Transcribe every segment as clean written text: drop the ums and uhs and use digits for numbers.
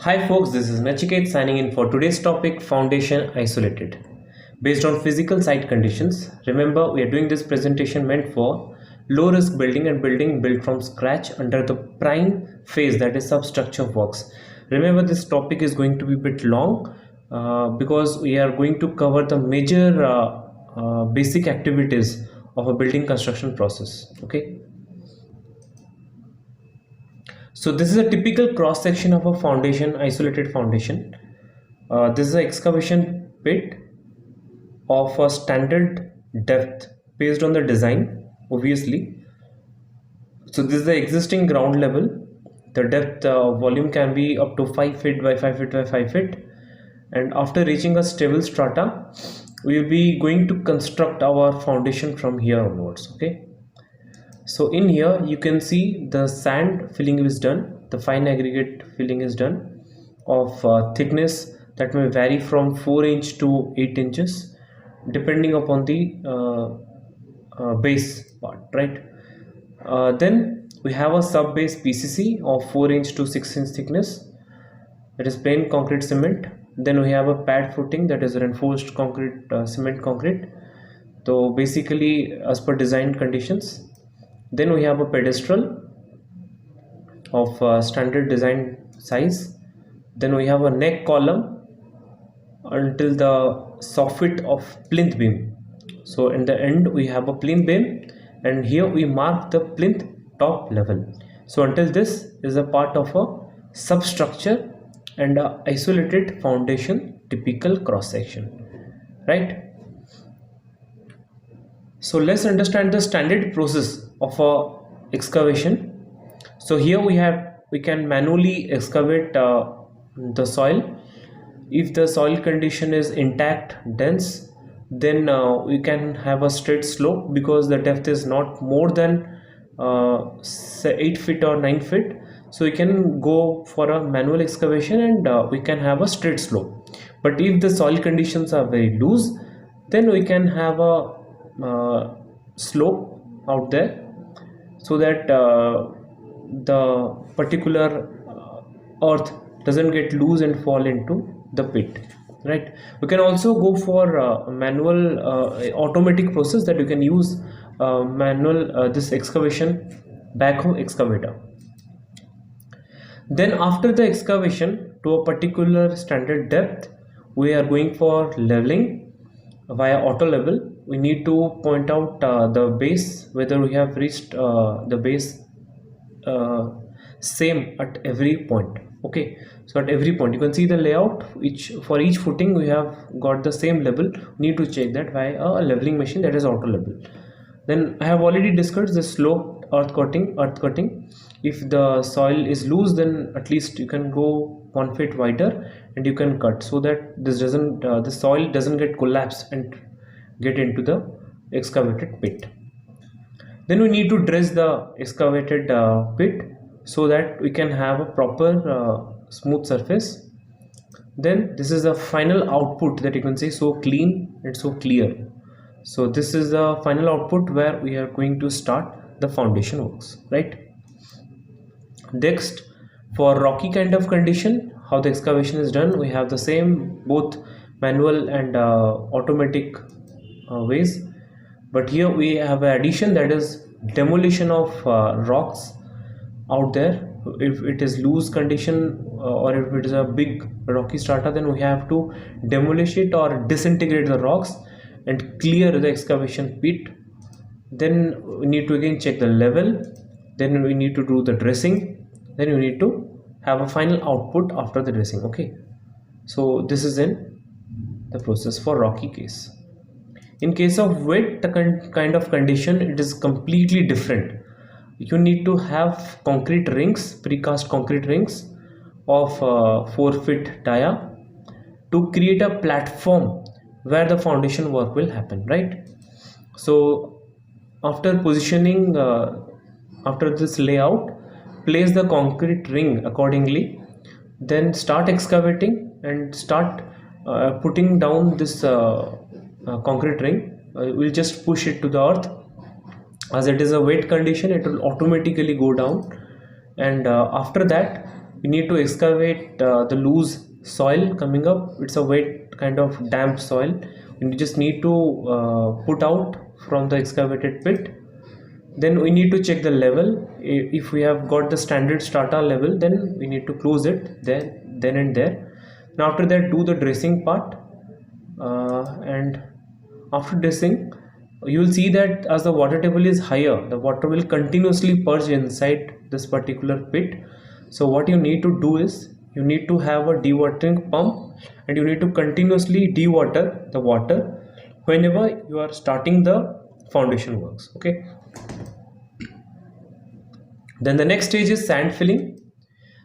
Hi folks, this is Nachiket signing in for today's topic, foundation isolated. Based on physical site conditions, remember we are doing this presentation meant for low risk building and building built from scratch under the prime phase, that is substructure works. Remember this topic is going to be a bit long because we are going to cover the major basic activities of a building construction process. Okay. So this is a typical cross section of a foundation, isolated foundation. This is an excavation pit of a standard depth based on the design, obviously. So this is the existing ground level. The depth volume can be up to 5 feet by 5 feet by 5 feet. And after reaching a stable strata, we will be going to construct our foundation from here onwards. Okay. So in here you can see the sand filling is done, the fine aggregate filling is done of thickness that may vary from 4 inch to 8 inches depending upon the base part, right? Then we have a sub base PCC of 4 inch to 6 inch thickness, that is plain concrete cement. Then we have a pad footing, that is reinforced concrete cement concrete, so basically as per design conditions. Then we have a pedestal of standard design size. Then we have a neck column until the soffit of plinth beam. So in the end we have a plinth beam, and here we mark the plinth top level. So until this is a part of a substructure and a isolated foundation typical cross section, right? So let's understand the standard process of a excavation. So here we can manually excavate the soil. If the soil condition is intact, dense, then we can have a straight slope because the depth is not more than say 8 feet or 9 feet. So we can go for a manual excavation and we can have a straight slope. But if the soil conditions are very loose, then we can have a slope out there, so that the particular earth doesn't get loose and fall into the pit, right? We can also go for manual automatic process, that you can use manual this excavation backhoe excavator. Then after the excavation to a particular standard depth, we are going for leveling via auto level. We need to point out the base, whether we have reached the base same at every point. Okay, so at every point you can see the layout, which for each footing we have got the same level. We need to check that via a leveling machine, that is auto level. Then I have already discussed the slope earth cutting. If the soil is loose, then at least you can go 1 foot wider and you can cut, so that this doesn't the soil doesn't get collapsed and get into the excavated pit. Then we need to dress the excavated pit so that we can have a proper smooth surface. Then this is the final output that you can see, so clean and so clear. So this is the final output where we are going to start the foundation works, right? Next, for rocky kind of condition, how the excavation is done, we have the same both manual and automatic ways, but here we have an addition, that is demolition of rocks out there. If it is loose condition or if it is a big rocky strata, then we have to demolish it or disintegrate the rocks and clear the excavation pit. Then we need to again check the level, then we need to do the dressing, then we need to have a final output after the dressing. Okay, so this is in the process for rocky case. In case of wet kind of condition, it is completely different. You need to have concrete rings, precast concrete rings of 4 feet dia to create a platform where the foundation work will happen, right? So after positioning, after this layout, place the concrete ring accordingly, then start excavating and start putting down this concrete ring. We'll just push it to the earth. As it is a wet condition, it will automatically go down, and after that you need to excavate the loose soil coming up. It's a wet kind of damp soil, and you just need to put out from the excavated pit. Then we need to check the level. If we have got the standard strata level, then we need to close it then and there. Now after that, do the dressing part, and after dressing, you will see that as the water table is higher, the water will continuously purge inside this particular pit. So what you need to do is, you need to have a dewatering pump, and you need to continuously dewater the water whenever you are starting the foundation works. Okay. Then the next stage is sand filling.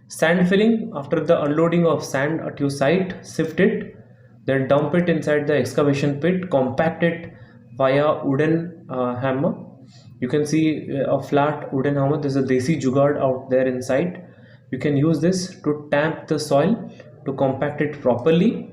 Sand filling, after the unloading of sand at your site, sift it, then dump it inside the excavation pit, compact it via wooden hammer. You can see a flat wooden hammer. There's a desi jugaad out there inside. You can use this to tamp the soil to compact it properly.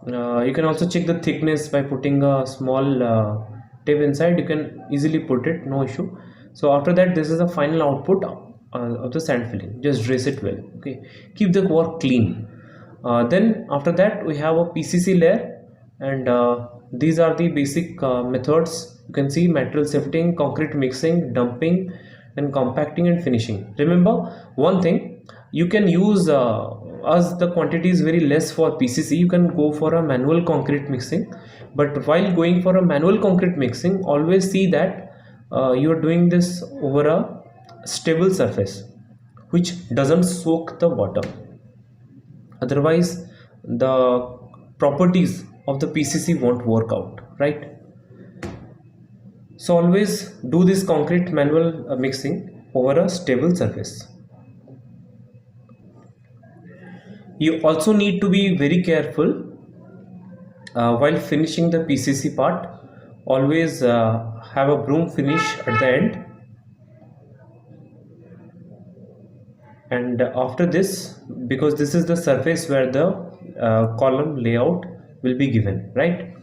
You can also check the thickness by putting a small tip inside. You can easily put it, no issue. So after that, this is the final output of the sand filling. Just dress it well. Okay, keep the work clean. Then after that, we have a PCC layer, and these are the basic methods. You can see material sifting, concrete mixing, dumping, and compacting and finishing. Remember one thing, you can use as the quantity is very less for PCC, you can go for a manual concrete mixing. But while going for a manual concrete mixing, always see that you are doing this over a stable surface which doesn't soak the water. Otherwise, the properties of the PCC won't work out, right? So always do this concrete manual mixing over a stable surface. You also need to be very careful while finishing the PCC part. Always have a broom finish at the end, and after this, because this is the surface where the column layout will be given, right?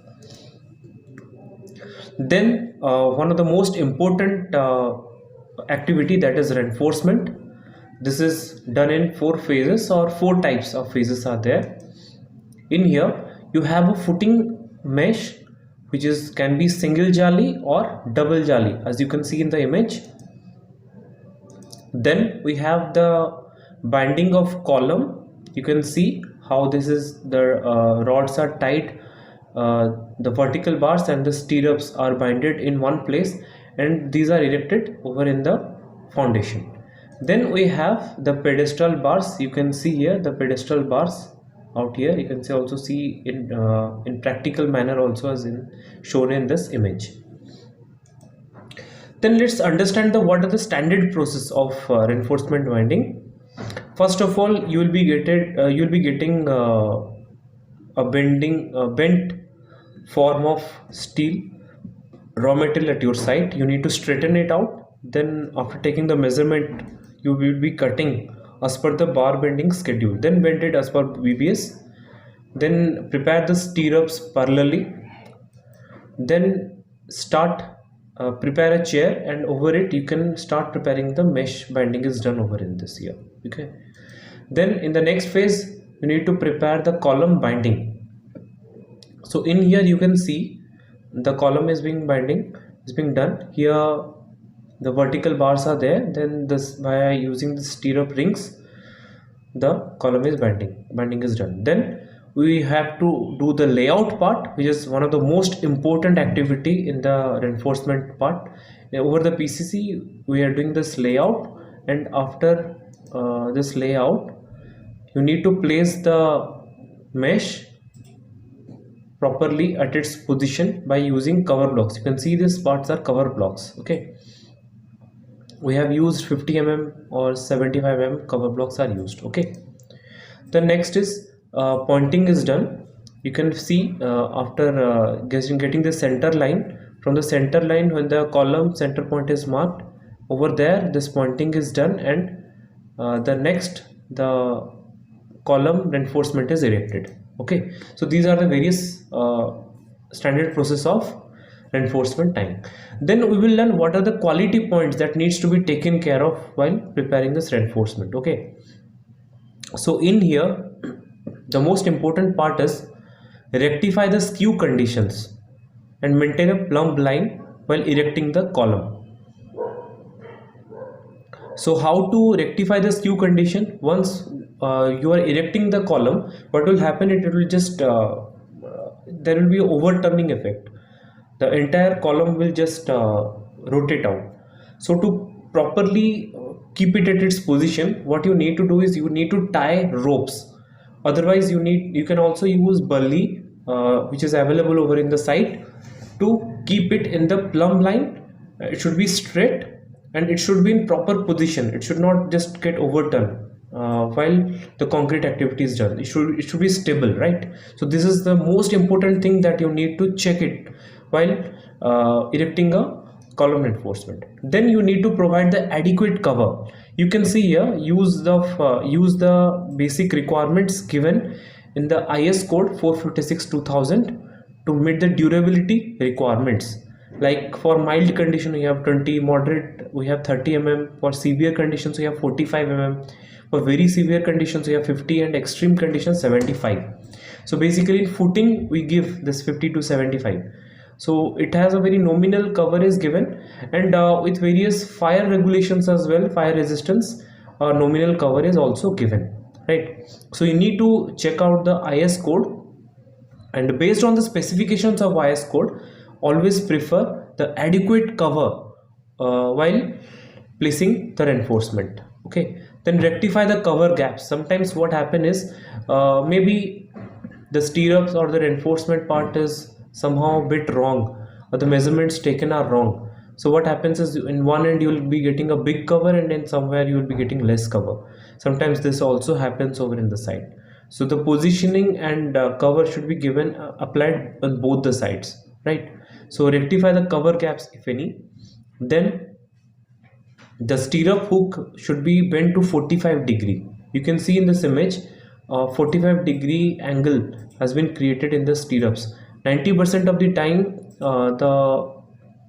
Then one of the most important activity, that is reinforcement. This is done in 4 phases, or 4 types of phases are there. In here you have a footing mesh, which is can be single jali or double jali, as you can see in the image. Then we have the binding of column. You can see how this is, the rods are tied, the vertical bars and the stirrups are binded in one place, and these are erected over in the foundation. Then we have the pedestal bars. You can see here the pedestal bars out here. You can also see in practical manner also, as in shown in this image. Then let's understand what are the standard process of reinforcement binding. First of all, you will be getting a bent form of steel raw material at your site. You need to straighten it out. Then after taking the measurement, you will be cutting as per the bar bending schedule, then bend it as per BBS. Then prepare the stirrups parallelly. Then start prepare a chair, and over it you can start preparing the mesh binding is done over in this here. Okay. Then in the next phase, you need to prepare the column binding. So in here you can see the column is being done here. The vertical bars are there. Then this, by using the stirrup rings, the column is binding is done. Then we have to do the layout part, which is one of the most important activity in the reinforcement part. Over the PCC we are doing this layout, and after this layout, you need to place the mesh properly at its position by using cover blocks. You can see these parts are cover blocks. Okay, we have used 50 mm or 75 mm cover blocks are used. Okay, the next is pointing is done. You can see after getting the center line, from the center line, when the column center point is marked, over there this pointing is done, and the column reinforcement is erected. Okay, so these are the various standard process of reinforcement time. Then we will learn what are the quality points that needs to be taken care of while preparing this reinforcement. Okay, So in here, the most important part is rectify the skew conditions and maintain a plumb line while erecting the column. So how to rectify the skew condition? Once you are erecting the column, what will happen? It will just there will be an overturning effect. The entire column will just rotate out. So to properly keep it at its position, what you need to do is you need to tie ropes. Otherwise, you can also use bully, which is available over in the site, to keep it in the plumb line. It should be straight and it should be in proper position. It should not just get overturned while the concrete activity is done. It should be stable, right? So this is the most important thing that you need to check it while erecting a column reinforcement. Then you need to provide the adequate cover. You can see here, use the basic requirements given in the IS code 456-2000 to meet the durability requirements. Like for mild condition we have 20, moderate we have 30 mm, for severe conditions we have 45 mm, for very severe conditions we have 50, and extreme conditions 75. So basically in footing we give this 50 to 75. So it has a very nominal cover is given, and with various fire regulations as well, fire resistance nominal cover is also given, right? So you need to check out the IS code, and based on the specifications of IS code, always prefer the adequate cover while placing the reinforcement. Okay, then rectify the cover gaps. Sometimes what happen is maybe the stirrups or the reinforcement part is somehow a bit wrong, or the measurements taken are wrong. So what happens is in one end you will be getting a big cover, and then somewhere you will be getting less cover. Sometimes this also happens over in the side. So the positioning and cover should be given applied on both the sides, right? So rectify the cover gaps if any. Then the stirrup hook should be bent to 45 degree. You can see in this image 45 degree angle has been created in the stirrups. 90% of the time the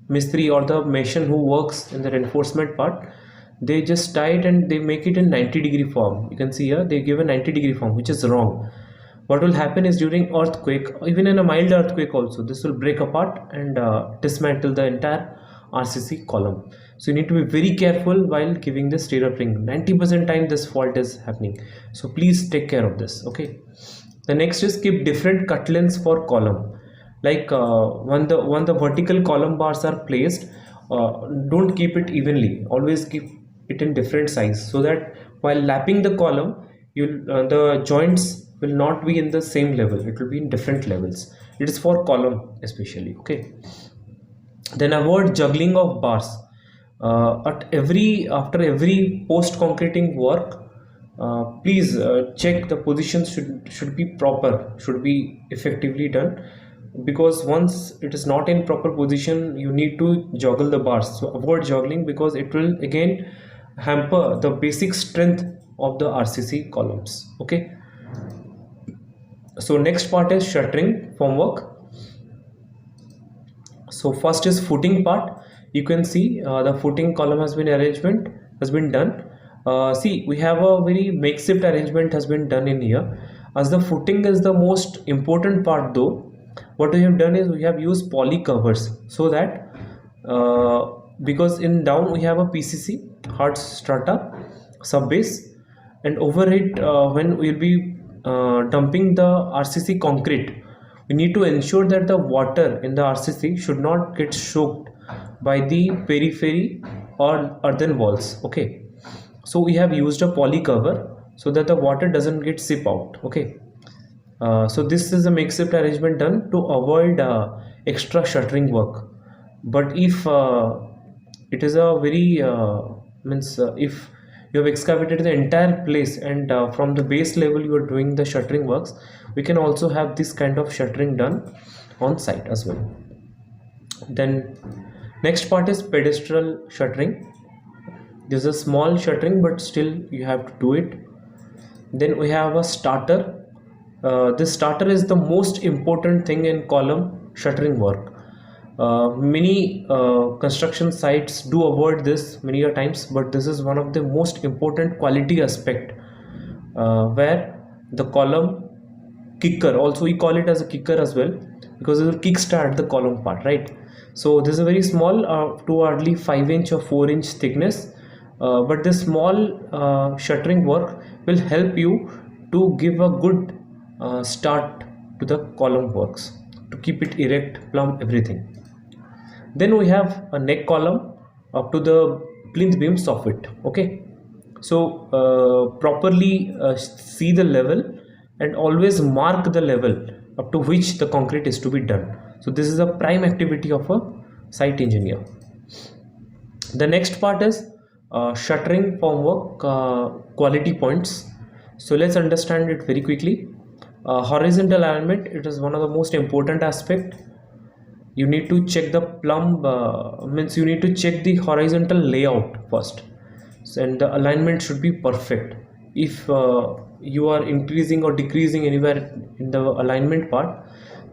mistri or the mason who works in the reinforcement part, they just tie it and they make it in 90-degree form. You can see here they give a 90-degree form, which is wrong. What will happen is during earthquake, even in a mild earthquake also, this will break apart and dismantle the entire RCC column. So you need to be very careful while giving the stirrup ring. 90% time this fault is happening, so please take care of this. Okay, the next is keep different cut lengths for column. Like when the vertical column bars are placed, don't keep it evenly, always keep it in different size, so that while lapping the column, the joints will not be in the same level, it will be in different levels. It is for column especially. Okay, then avoid juggling of bars. After every post concreting work, please check the positions should be proper, should be effectively done, because once it is not in proper position you need to juggle the bars. So avoid juggling, because it will again hamper the basic strength of the RCC columns. Okay, so next part is shuttering formwork. So first is footing part. You can see the footing column has been done. See, we have a very makeshift arrangement has been done in here. As the footing is the most important part though, what we have done is we have used poly covers, so that because in down we have a PCC hard strata sub base, and over it when we will be dumping the RCC concrete, we need to ensure that the water in the RCC should not get soaked by the periphery or earthen walls. Okay, so we have used a poly cover so that the water doesn't get seep out. Okay, so this is a makeshift arrangement done to avoid extra shuttering work. But if it is a very if you have excavated the entire place and from the base level you are doing the shuttering works, we can also have this kind of shuttering done on site as well. Then next part is pedestal shuttering. This is a small shuttering, but still you have to do it. Then we have a starter. This starter is the most important thing in column shuttering work. Many construction sites do avoid this many a times, but this is one of the most important quality aspect where the column kicker, also we call it as a kicker as well, because it will kickstart the column part, right? So this is a very small, to hardly 5 inch or 4 inch thickness, but this small shuttering work will help you to give a good start to the column works, to keep it erect, plumb, everything. Then we have a neck column up to the plinth beam soffit. Okay, so properly see the level and always mark the level up to which the concrete is to be done. So this is a prime activity of a site engineer. The next part is shuttering formwork quality points. So let's understand it very quickly. Horizontal alignment, it is one of the most important aspect. You need to check the plumb, means you need to check the horizontal layout first. So, and the alignment should be perfect. If you are increasing or decreasing anywhere in the alignment part,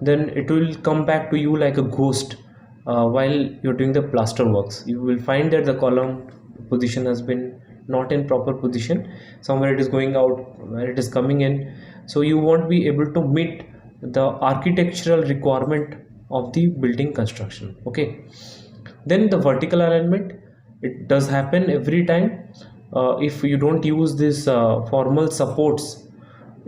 then it will come back to you like a ghost while you're doing the plaster works. You will find that the column position has been not in proper position, somewhere it is going out, where it is coming in, so you won't be able to meet the architectural requirement of the building construction. Okay, then the vertical alignment, it does happen every time. If you don't use this formal supports,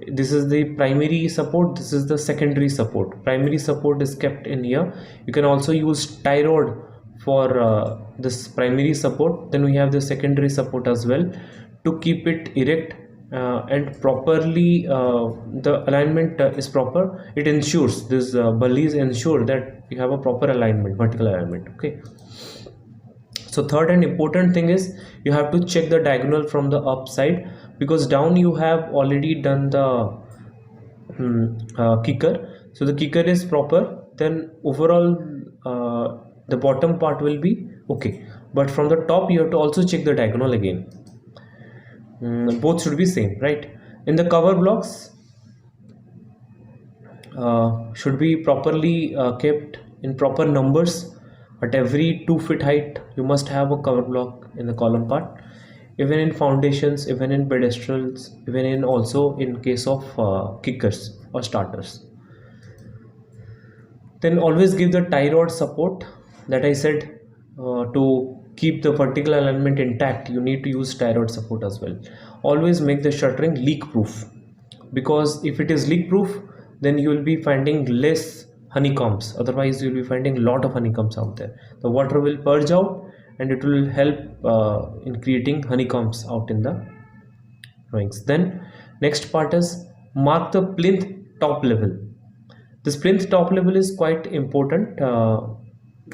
this is the primary support, this is the secondary support. Primary support is kept in here. You can also use tie rod for this primary support. Then we have the secondary support as well to keep it erect and properly the alignment is proper. It ensures this bullies ensure that you have a proper alignment, vertical alignment. Okay, so third and important thing is you have to check the diagonal from the upside, because down you have already done the kicker. So the kicker is proper, then overall the bottom part will be okay, but from the top you have to also check the diagonal again. Both should be same, right? In the cover blocks, should be properly kept in proper numbers. At every 2 feet height you must have a cover block in the column part, even in foundations, even in pedestals, even in also in case of kickers or starters. Then always give the tie rod support that I said. To keep the vertical alignment intact, you need to use tie rod support as well. Always make the shuttering leak proof, because if it is leak proof, then you will be finding less honeycombs. Otherwise you will be finding a lot of honeycombs out there. The water will purge out and it will help in creating honeycombs out in the drawings. Then next part is mark the plinth top level. This plinth top level is quite important.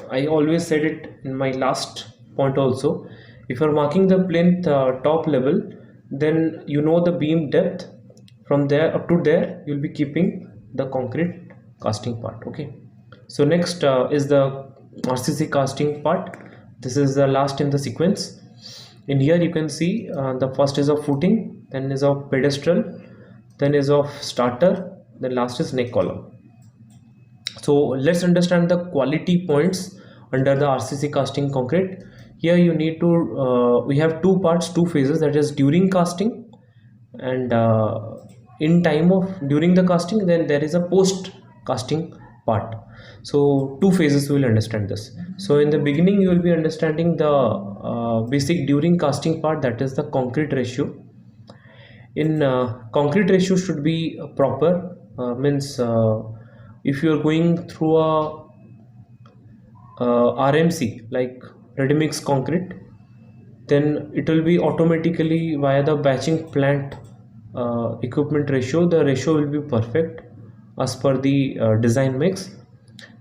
I always said it in my last point also. If you're marking the plinth top level, then you know the beam depth. From there up to there you'll be keeping the concrete casting part. Okay, so next is the RCC casting part. This is the last in the sequence. In here you can see the first is of footing, then is of pedestal, then is of starter, then last is neck column. So let's understand the quality points under the RCC casting concrete. Here you need to we have two parts, two phases, that is during casting and in time of during the casting, then there is a post casting part. So two phases we will understand this. So in the beginning you will be understanding the basic during casting part, that is the concrete ratio. In concrete ratio should be proper, means if you are going through a RMC like ready mix concrete, then it will be automatically via the batching plant equipment ratio, the ratio will be perfect as per the design mix.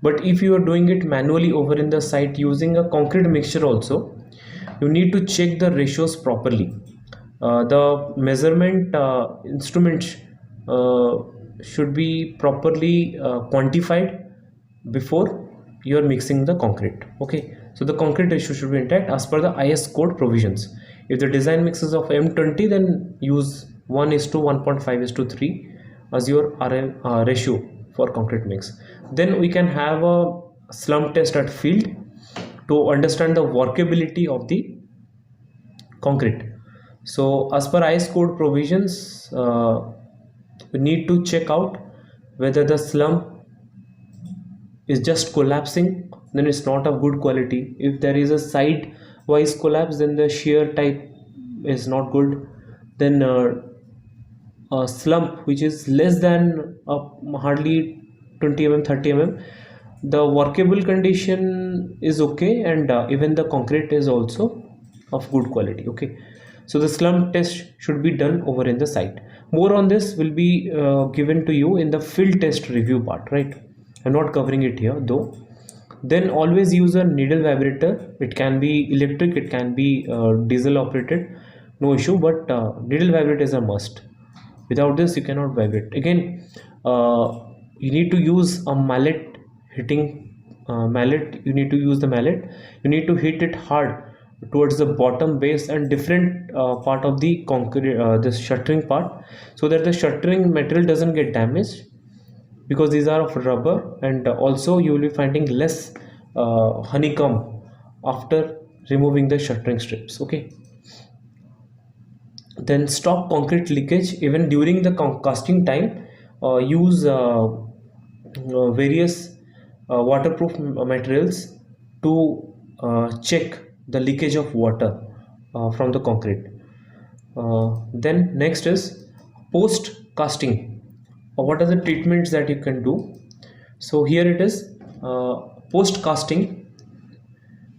But if you are doing it manually over in the site using a concrete mixture also, you need to check the ratios properly. The measurement instruments should be properly quantified before you are mixing the concrete. Okay, so the concrete ratio should be intact as per the IS code provisions. If the design mix is of M20, then use 1:1.5:3 as your ratio for concrete mix. Then we can have a slump test at field to understand the workability of the concrete. So as per ICE code provisions, we need to check out whether the slump is just collapsing, then it's not of good quality. If there is a sidewise collapse, then the shear type is not good. Then a slump which is less than hardly 20 mm 30 mm, the workable condition is okay, and even the concrete is also of good quality. Okay, so the slump test should be done over in the site. More on this will be given to you in the field test review part, right? I'm not covering it here though. Then always use a needle vibrator. It can be electric, it can be diesel operated, no issue, but needle vibrator is a must. Without this you cannot vibrate. Again, you need to use a mallet hitting, mallet, you need to use the mallet, you need to hit it hard towards the bottom base and different part of the concrete, this shuttering part, so that the shuttering material doesn't get damaged, because these are of rubber. And also you will be finding less honeycomb after removing the shuttering strips. Okay, then stop concrete leakage even during the casting time. Use various waterproof materials to check the leakage of water from the concrete. Then next is post casting. What are the treatments that you can do? So here it is. Post casting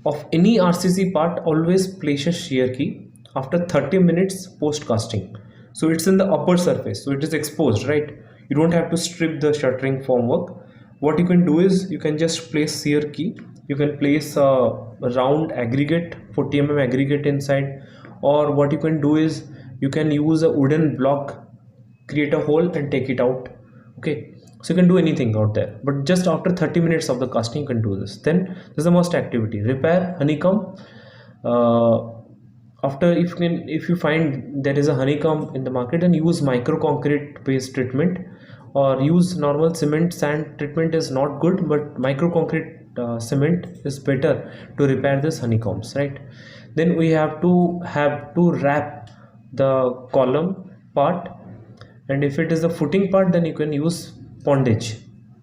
of any RCC part, always place a shear key after 30 minutes post casting. So it's in the upper surface, so it is exposed, right? You don't have to strip the shuttering formwork. What you can do is you can just place shear key. You can place a round aggregate, 40 mm aggregate inside, or what you can do is you can use a wooden block, create a hole and take it out. Okay, so you can do anything out there, but just after 30 minutes of the casting you can do this. Then this is the most activity: repair honeycomb. uh, After, if you find there is a honeycomb in the market, then use micro concrete based treatment, or use normal cement sand treatment is not good, but micro concrete cement is better to repair this honeycombs, right? Then we have to wrap the column part, and if it is the footing part, then you can use pondage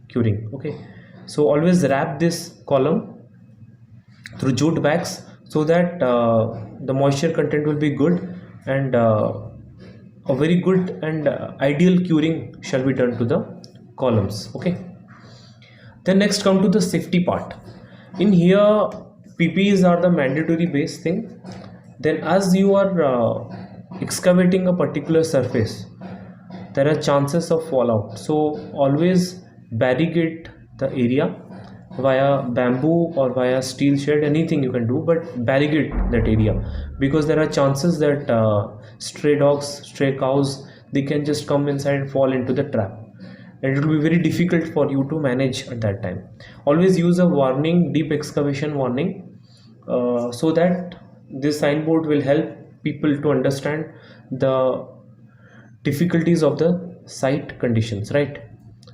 curing. Okay, so always wrap this column through jute bags, so that the moisture content will be good, and a very good and ideal curing shall be done to the columns. Okay, then next come to the safety part. In here, PPEs are the mandatory base thing. Then as you are excavating a particular surface, there are chances of fallout, so always barricade the area via bamboo or via steel shed, anything you can do, but barricade that area, because there are chances that stray dogs, stray cows, they can just come inside and fall into the trap, and it will be very difficult for you to manage at that time. Always use a warning, deep excavation warning, so that this signboard will help people to understand the difficulties of the site conditions, right?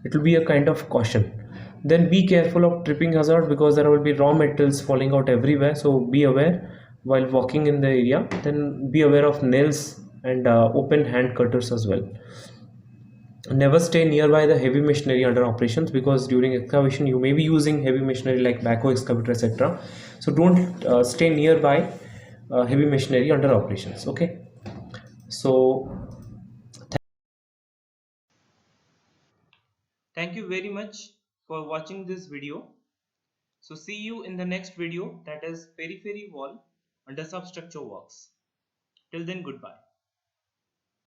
It will be a kind of caution. Then be careful of tripping hazard, because there will be raw metals falling out everywhere, so be aware while walking in the area. Then be aware of nails and open hand cutters as well. Never stay nearby the heavy machinery under operations, because during excavation you may be using heavy machinery like backhoe, excavator, etc. So don't stay nearby heavy machinery under operations. Okay, so thank you very much for watching this video. So see you in the next video, that is periphery wall under substructure works. Till then, goodbye.